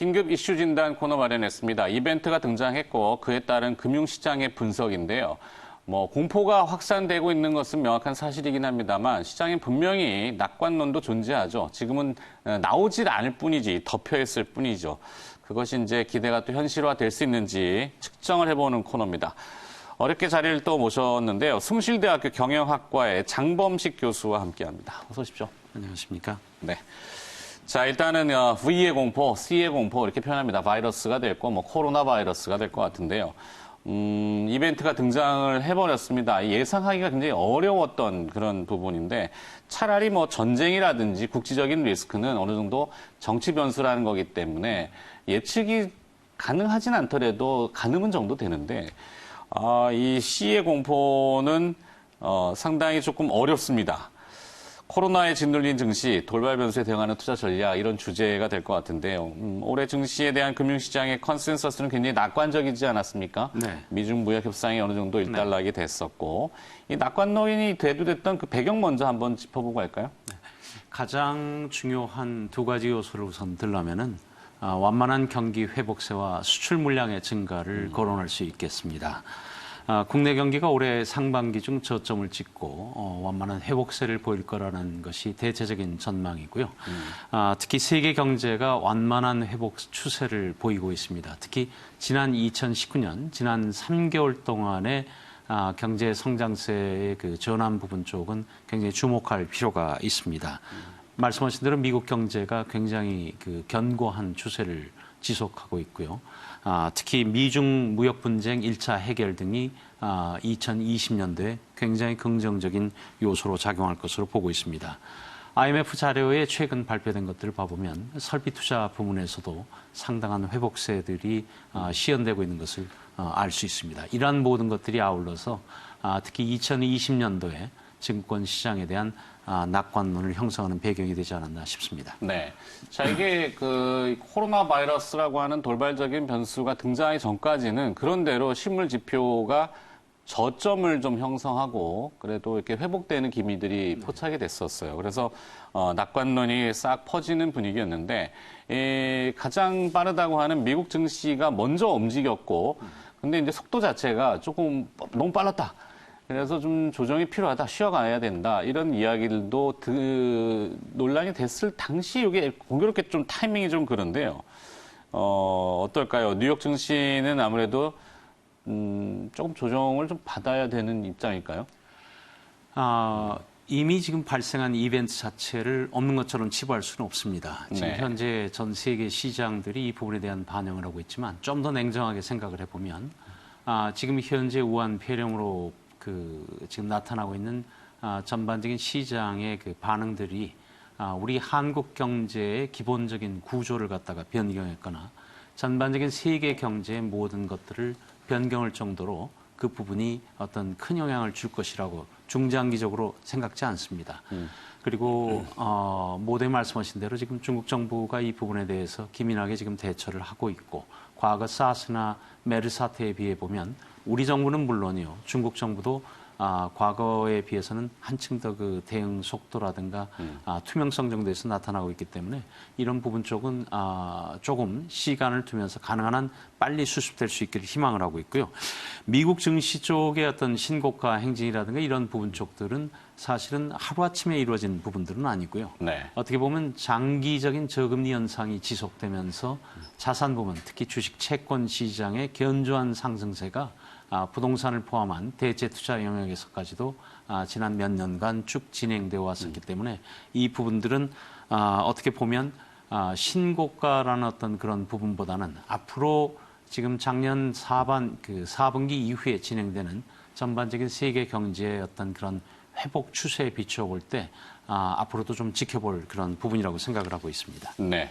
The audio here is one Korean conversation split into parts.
긴급 이슈 진단 코너 마련했습니다. 이벤트가 등장했고 그에 따른 금융시장의 분석인데요. 공포가 확산되고 있는 것은 명확한 사실이긴 합니다만 시장엔 분명히 낙관론도 존재하죠. 지금은 나오질 않을 뿐이지 덮여있을 뿐이죠. 그것이 이제 기대가 또 현실화될 수 있는지 측정을 해보는 코너입니다. 어렵게 자리를 또 모셨는데요. 숭실대학교 경영학과의 장범식 교수와 함께합니다. 어서 오십시오. 안녕하십니까? 네. 자, 일단은 V의 공포, C의 공포 이렇게 표현합니다. 바이러스가 됐고 코로나 바이러스가 될 것 같은데요. 이벤트가 등장을 해버렸습니다. 예상하기가 굉장히 어려웠던 그런 부분인데 차라리 전쟁이라든지 국지적인 리스크는 어느 정도 정치 변수라는 거기 때문에 예측이 가능하진 않더라도 가늠은 정도 되는데 이 C의 공포는 상당히 조금 어렵습니다. 코로나에 짓눌린 증시, 돌발 변수에 대응하는 투자 전략 이런 주제가 될 것 같은데요. 올해 증시에 대한 금융시장의 컨센서스는 굉장히 낙관적이지 않았습니까? 네. 미중 무역 협상이 어느 정도 일단락이 됐었고 이 낙관론이 대두됐던 그 배경 먼저 한번 짚어보고 할까요? 네. 가장 중요한 두 가지 요소를 우선 들라면은 완만한 경기 회복세와 수출 물량의 증가를 거론할 수 있겠습니다. 국내 경기가 올해 상반기 중 저점을 찍고 완만한 회복세를 보일 거라는 것이 대체적인 전망이고요. 특히 세계 경제가 완만한 회복 추세를 보이고 있습니다. 특히 지난 2019년, 지난 3개월 동안의 경제 성장세의 그 전환 부분 쪽은 굉장히 주목할 필요가 있습니다. 말씀하신 대로 미국 경제가 굉장히 그 견고한 추세를 지속하고 있고요. 특히 미중 무역 분쟁 1차 해결 등이 2020년도에 굉장히 긍정적인 요소로 작용할 것으로 보고 있습니다. IMF 자료에 최근 발표된 것들을 봐보면 설비 투자 부문에서도 상당한 회복세들이 시현되고 있는 것을 알 수 있습니다. 이러한 모든 것들이 아울러서 특히 2020년도에 증권 시장에 대한 낙관론을 형성하는 배경이 되지 않았나 싶습니다. 네. 자, 이게 그 코로나 바이러스라고 하는 돌발적인 변수가 등장하기 전까지는 그런대로 실물 지표가 저점을 좀 형성하고 그래도 이렇게 회복되는 기미들이 포착이 됐었어요. 그래서 낙관론이 싹 퍼지는 분위기였는데 가장 빠르다고 하는 미국 증시가 먼저 움직였고 근데 이제 속도 자체가 조금 너무 빨랐다. 그래서 좀 조정이 필요하다, 쉬어가야 된다, 이런 이야기들도 논란이 됐을 당시 이게 공교롭게 좀 타이밍이 좀 그런데요. 어떨까요? 뉴욕 증시는 아무래도 조금 조정을 좀 받아야 되는 입장일까요? 이미 지금 발생한 이벤트 자체를 없는 것처럼 치부할 수는 없습니다. 지금 네. 현재 전 세계 시장들이 이 부분에 대한 반영을 하고 있지만 좀 더 냉정하게 생각을 해보면 지금 현재 우한 폐렴으로 지금 나타나고 있는 전반적인 시장의 그 반응들이 우리 한국 경제의 기본적인 구조를 갖다가 변경했거나 전반적인 세계 경제의 모든 것들을 변경할 정도로 그 부분이 어떤 큰 영향을 줄 것이라고 중장기적으로 생각지 않습니다. 그리고 모두 말씀하신 대로 지금 중국 정부가 이 부분에 대해서 기민하게 지금 대처를 하고 있고 과거 사스나 메르스 사태에 비해 보면 우리 정부는 물론이요, 중국 정부도 과거에 비해서는 한층 더 그 대응 속도라든가 투명성 정도에서 나타나고 있기 때문에 이런 부분 쪽은 조금 시간을 두면서 가능한 한 빨리 수습될 수 있기를 희망을 하고 있고요. 미국 증시 쪽의 어떤 신고가 행진이라든가 이런 부분 쪽들은 사실은 하루아침에 이루어진 부분들은 아니고요. 네. 어떻게 보면 장기적인 저금리 현상이 지속되면서 자산 부분, 특히 주식 채권 시장의 견조한 상승세가 부동산을 포함한 대체 투자 영역에서까지도 지난 몇 년간 쭉 진행되어 왔었기 때문에 이 부분들은 어떻게 보면 신고가라는 어떤 그런 부분보다는 앞으로 지금 작년 4분기 이후에 진행되는 전반적인 세계 경제의 어떤 그런 회복 추세에 비추어 볼 때 앞으로도 좀 지켜볼 그런 부분이라고 생각을 하고 있습니다. 네.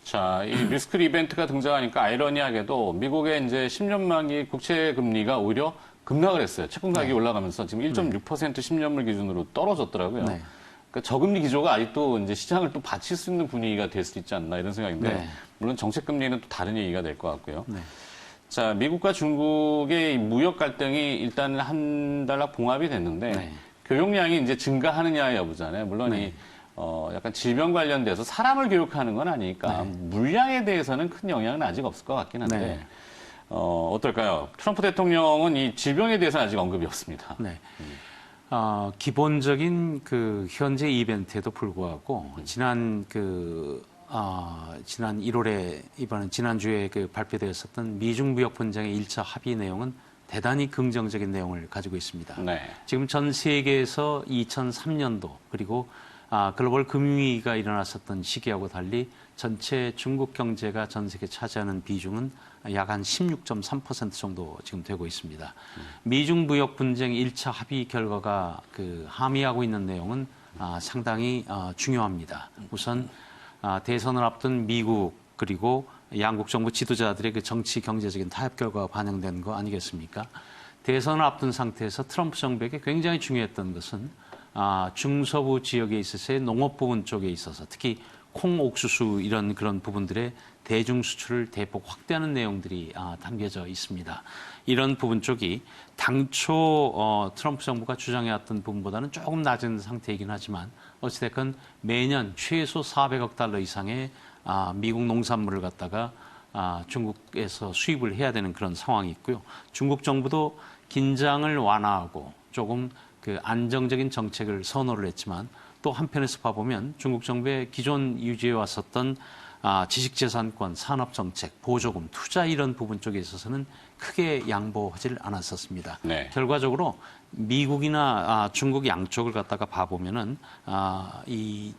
자, 이 리스크 이벤트가 등장하니까 아이러니하게도 미국의 이제 10년 만기 국채 금리가 오히려 급락을 했어요. 채권 가격이 올라가면서 지금 1.6% 10년물 기준으로 떨어졌더라고요. 네. 그러니까 저금리 기조가 아직도 이제 시장을 또 받칠 수 있는 분위기가 될 수 있지 않나 이런 생각인데 네. 물론 정책 금리는 또 다른 얘기가 될 것 같고요. 네. 자, 미국과 중국의 무역 갈등이 일단 한 달락 봉합이 됐는데 네. 교역량이 이제 증가하느냐의 여부잖아요. 물론 네. 약간 질병 관련돼서 사람을 교육하는 건 아니니까 물량에 대해서는 큰 영향은 아직 없을 것 같긴 한데 네. 어떨까요? 트럼프 대통령은 이 질병에 대해서는 아직 언급이 없습니다. 네. 기본적인 그 현재 이벤트에도 불구하고 지난 1월에 이번에 지난주에 그 발표되었었던 미중 무역 분쟁의 1차 합의 내용은 대단히 긍정적인 내용을 가지고 있습니다. 네. 지금 전 세계에서 2003년도 그리고 글로벌 금융위기가 일어났었던 시기하고 달리 전체 중국 경제가 전 세계 차지하는 비중은 약 한 16.3% 정도 지금 되고 있습니다. 미중 무역 분쟁 1차 합의 결과가 그 함의하고 있는 내용은 상당히 중요합니다. 우선 대선을 앞둔 미국 그리고 양국 정부 지도자들의 그 정치 경제적인 타협 결과가 반영된 거 아니겠습니까? 대선을 앞둔 상태에서 트럼프 정부에게 굉장히 중요했던 것은 중서부 지역에 있어서의 농업 부분 쪽에 있어서 특히 콩, 옥수수 이런 그런 부분들의 대중 수출을 대폭 확대하는 내용들이 담겨져 있습니다. 이런 부분 쪽이 당초 트럼프 정부가 주장해왔던 부분보다는 조금 낮은 상태이긴 하지만 어찌됐건 매년 최소 400억 달러 이상의 미국 농산물을 갖다가 중국에서 수입을 해야 되는 그런 상황이 있고요. 중국 정부도 긴장을 완화하고 조금 그 안정적인 정책을 선호를 했지만 또 한편에서 봐보면 중국 정부의 기존 유지해 왔었던 지식재산권, 산업정책, 보조금, 투자 이런 부분 쪽에 있어서는 크게 양보하지 않았었습니다. 네. 결과적으로 미국이나 중국 양쪽을 갖다가 봐보면은 이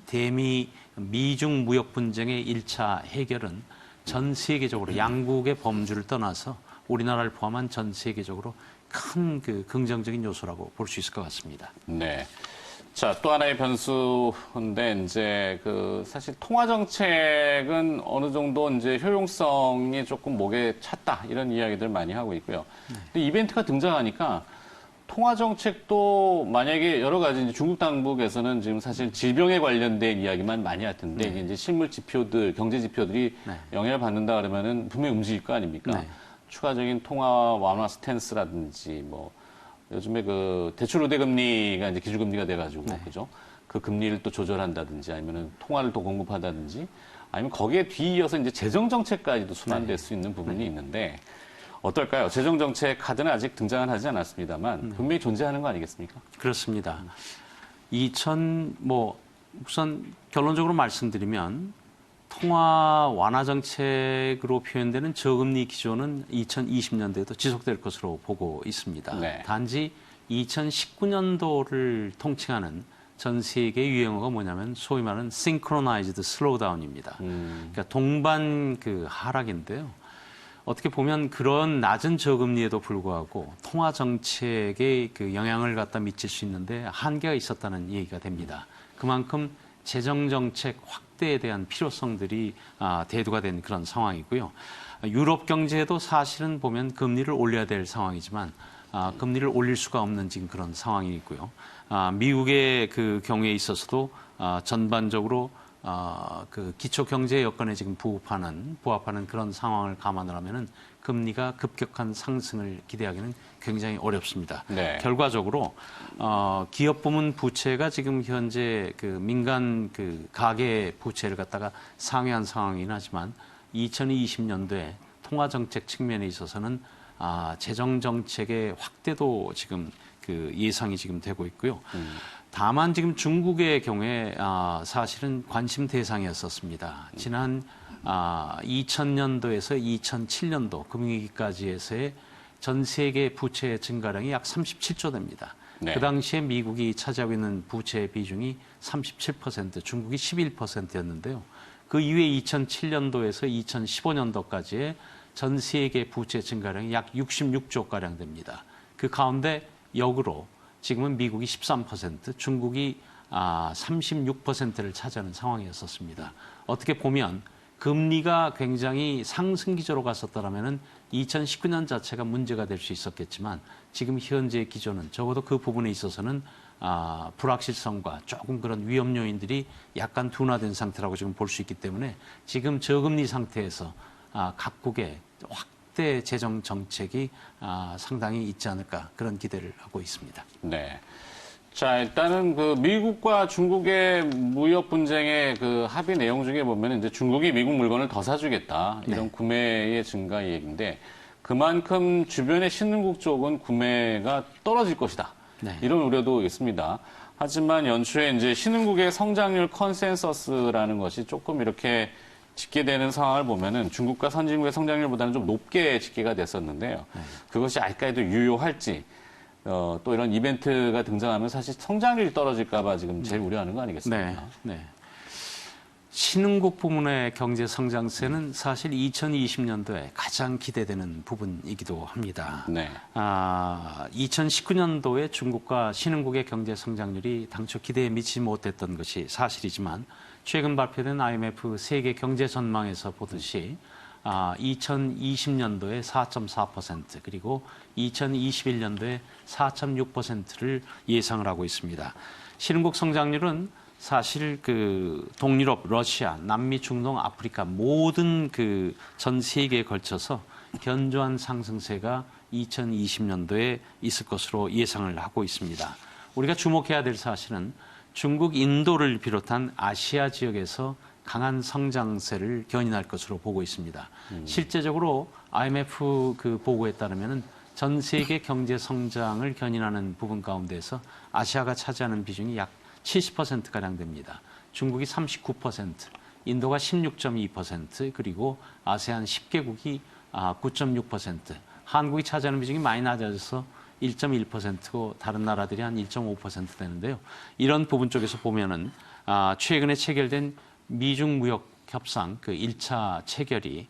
미중 무역 분쟁의 1차 해결은 전 세계적으로 양국의 범주를 떠나서 우리나라를 포함한 전 세계적으로 큰 그 긍정적인 요소라고 볼 수 있을 것 같습니다. 네. 자, 또 하나의 변수인데, 이제, 사실 통화 정책은 어느 정도 이제 효용성이 조금 목에 찼다, 이런 이야기들 많이 하고 있고요. 근데 이벤트가 등장하니까 통화 정책도 만약에 여러 가지 이제 중국 당국에서는 지금 사실 질병에 관련된 이야기만 많이 할 텐데, 이게 이제 실물 지표들, 경제 지표들이 영향을 받는다 그러면은 분명히 움직일 거 아닙니까? 네. 추가적인 통화 완화 스탠스라든지 요즘에 그 대출 우대 금리가 이제 기준금리가 돼가지고 그죠? 그 금리를 또 조절한다든지 아니면은 통화를 더 공급한다든지 아니면 거기에 뒤이어서 이제 재정 정책까지도 순환될 수 있는 부분이 있는데 어떨까요? 재정 정책 카드는 아직 등장은 하지 않았습니다만 분명히 존재하는 거 아니겠습니까? 그렇습니다. 우선 결론적으로 말씀드리면 통화 완화 정책으로 표현되는 저금리 기조는 2020년도에도 지속될 것으로 보고 있습니다. 네. 단지 2019년도를 통칭하는 전 세계 유행어가 뭐냐면 소위 말하는 synchronized slowdown입니다. 그러니까 동반 그 하락인데요. 어떻게 보면 그런 낮은 저금리에도 불구하고 통화 정책에 그 영향을 갖다 미칠 수 있는데 한계가 있었다는 얘기가 됩니다. 그만큼 재정 정책 확대에 대한 필요성들이 대두가 된 그런 상황이고요. 유럽 경제도 사실은 보면 금리를 올려야 될 상황이지만 금리를 올릴 수가 없는 지금 그런 상황이 있고요. 미국의 그 경우에 있어서도 전반적으로 그 기초 경제 여건에 지금 부합하는 그런 상황을 감안을 하면은 금리가 급격한 상승을 기대하기는 굉장히 어렵습니다. 네. 결과적으로 기업 부문 부채가 지금 현재 그 민간 그 가계 부채를 갖다가 상회한 상황이긴 하지만 2020년도에 통화 정책 측면에 있어서는 재정 정책의 확대도 지금 그 예상이 지금 되고 있고요. 다만 지금 중국의 경우에 사실은 관심 대상이었었습니다. 지난 2000년도에서 2007년도 금융위기까지 해서의 전 세계 부채 증가량이 약 37조 됩니다. 네. 그 당시에 미국이 차지하고 있는 부채 비중이 37%, 중국이 11%였는데요. 그 이후에 2007년도에서 2015년도까지의 전 세계 부채 증가량이 약 66조가량 됩니다. 그 가운데 역으로 지금은 미국이 13%, 중국이 36%를 차지하는 상황이었었습니다. 어떻게 보면 금리가 굉장히 상승 기조로 갔었다면 2019년 자체가 문제가 될 수 있었겠지만 지금 현재 기조는 적어도 그 부분에 있어서는 불확실성과 조금 그런 위험 요인들이 약간 둔화된 상태라고 지금 볼 수 있기 때문에 지금 저금리 상태에서 각국의 확대 재정 정책이 상당히 있지 않을까 그런 기대를 하고 있습니다. 네. 자, 일단은 그 미국과 중국의 무역 분쟁의 그 합의 내용 중에 보면 이제 중국이 미국 물건을 더 사주겠다. 이런 네. 구매의 증가 얘기인데 그만큼 주변의 신흥국 쪽은 구매가 떨어질 것이다. 네. 이런 우려도 있습니다. 하지만 연초에 이제 신흥국의 성장률 컨센서스라는 것이 조금 이렇게 집계되는 상황을 보면은 중국과 선진국의 성장률보다는 좀 높게 집계가 됐었는데요. 그것이 아직까지도 유효할지, 또 이런 이벤트가 등장하면 사실 성장률이 떨어질까봐 지금 제일 우려하는 거 아니겠습니까? 네, 네. 신흥국 부문의 경제 성장세는 사실 2020년도에 가장 기대되는 부분이기도 합니다. 네. 2019년도에 중국과 신흥국의 경제 성장률이 당초 기대에 미치지 못했던 것이 사실이지만 최근 발표된 IMF 세계 경제 전망에서 보듯이 2020년도에 4.4% 그리고 2021년도에 4.6%를 예상을 하고 있습니다. 신흥국 성장률은 사실 그 동유럽, 러시아, 남미, 중동, 아프리카 모든 그 전 세계에 걸쳐서 견조한 상승세가 2020년도에 있을 것으로 예상을 하고 있습니다. 우리가 주목해야 될 사실은 중국, 인도를 비롯한 아시아 지역에서 강한 성장세를 견인할 것으로 보고 있습니다. 실제적으로 IMF 그 보고에 따르면은 전 세계 경제 성장을 견인하는 부분 가운데서 아시아가 차지하는 비중이 약 70%가량 됩니다. 중국이 39%, 인도가 16.2%, 그리고 아세안 10개국이 9.6%, 한국이 차지하는 비중이 많이 낮아져서 1.1%고 다른 나라들이 한 1.5% 되는데요. 이런 부분 쪽에서 보면은 최근에 체결된 미중 무역 협상 그 1차 체결이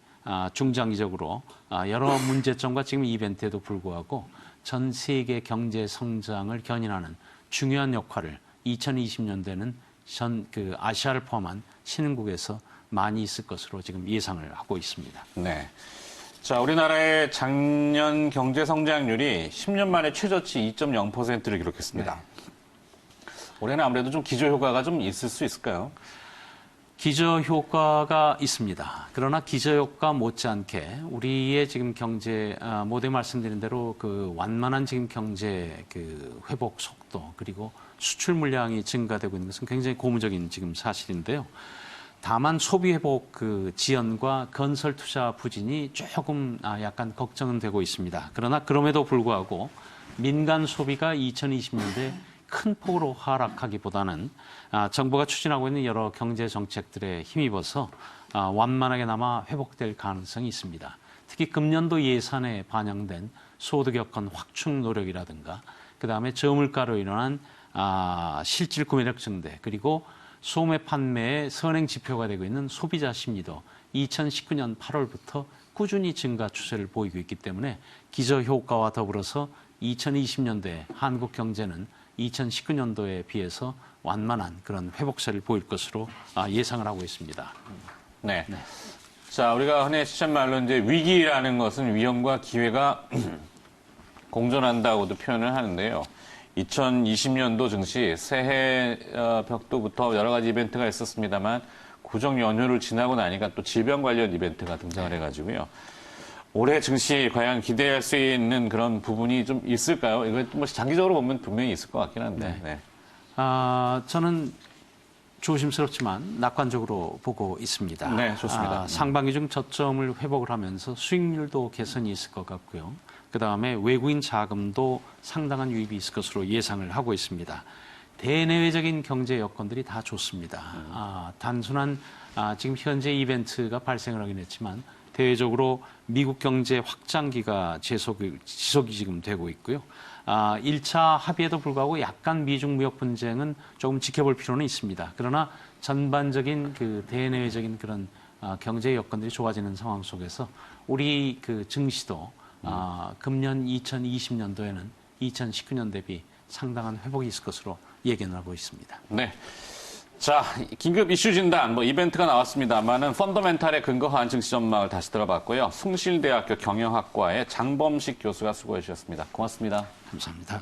중장기적으로 여러 문제점과 지금 이벤트에도 불구하고 전 세계 경제 성장을 견인하는 중요한 역할을 2020년대는 그 아시아를 포함한 신흥국에서 많이 있을 것으로 지금 예상을 하고 있습니다. 네. 자, 우리나라의 작년 경제 성장률이 10년 만에 최저치 2.0%를 기록했습니다. 네. 올해는 아무래도 좀 기저 효과가 좀 있을 수 있을까요? 기저 효과가 있습니다. 그러나 기저 효과 못지않게 우리의 지금 경제 모두 말씀드린 대로 그 완만한 지금 경제 그 회복 속도 그리고 수출 물량이 증가되고 있는 것은 굉장히 고무적인 지금 사실인데요. 다만 소비 회복 그 지연과 건설 투자 부진이 조금 약간 걱정은 되고 있습니다. 그러나 그럼에도 불구하고 민간 소비가 2020년대 큰 폭으로 하락하기보다는 정부가 추진하고 있는 여러 경제 정책들에 힘입어서 완만하게나마 회복될 가능성이 있습니다. 특히 금년도 예산에 반영된 소득 여건 확충 노력이라든가 그다음에 저물가로 일어난 실질 구매력 증대 그리고 소매 판매의 선행 지표가 되고 있는 소비자 심리도 2019년 8월부터 꾸준히 증가 추세를 보이고 있기 때문에 기저 효과와 더불어서 2020년도에 한국 경제는 2019년도에 비해서 완만한 그런 회복세를 보일 것으로 예상을 하고 있습니다. 네. 자, 우리가 흔히 시험 말로 이제 위기라는 것은 위험과 기회가 공존한다고도 표현을 하는데요. 2020년도 증시 새해 벽도부터 여러 가지 이벤트가 있었습니다만 구정 연휴를 지나고 나니까 또 질병 관련 이벤트가 등장을 해가지고요. 올해 증시 과연 기대할 수 있는 그런 부분이 좀 있을까요? 이거 뭐 장기적으로 보면 분명히 있을 것 같긴 한데. 네. 저는 조심스럽지만 낙관적으로 보고 있습니다. 네, 좋습니다. 상반기 중 저점을 회복을 하면서 수익률도 개선이 있을 것 같고요. 그다음에 외국인 자금도 상당한 유입이 있을 것으로 예상을 하고 있습니다. 대내외적인 경제 여건들이 다 좋습니다. 단순한 지금 현재 이벤트가 발생을 하긴 했지만 대외적으로 미국 경제 확장기가 지속이 지금 되고 있고요. 1차 합의에도 불구하고 약간 미중 무역 분쟁은 조금 지켜볼 필요는 있습니다. 그러나 전반적인 그 대내외적인 그런 경제 여건들이 좋아지는 상황 속에서 우리 그 증시도 금년 2020년도에는 2019년 대비 상당한 회복이 있을 것으로 예견을 하고 있습니다. 네. 자, 긴급 이슈 진단, 이벤트가 나왔습니다만은 펀더멘탈에 근거한 증시 전망을 다시 들어봤고요. 숭실대학교 경영학과의 장범식 교수가 수고해 주셨습니다. 고맙습니다. 감사합니다.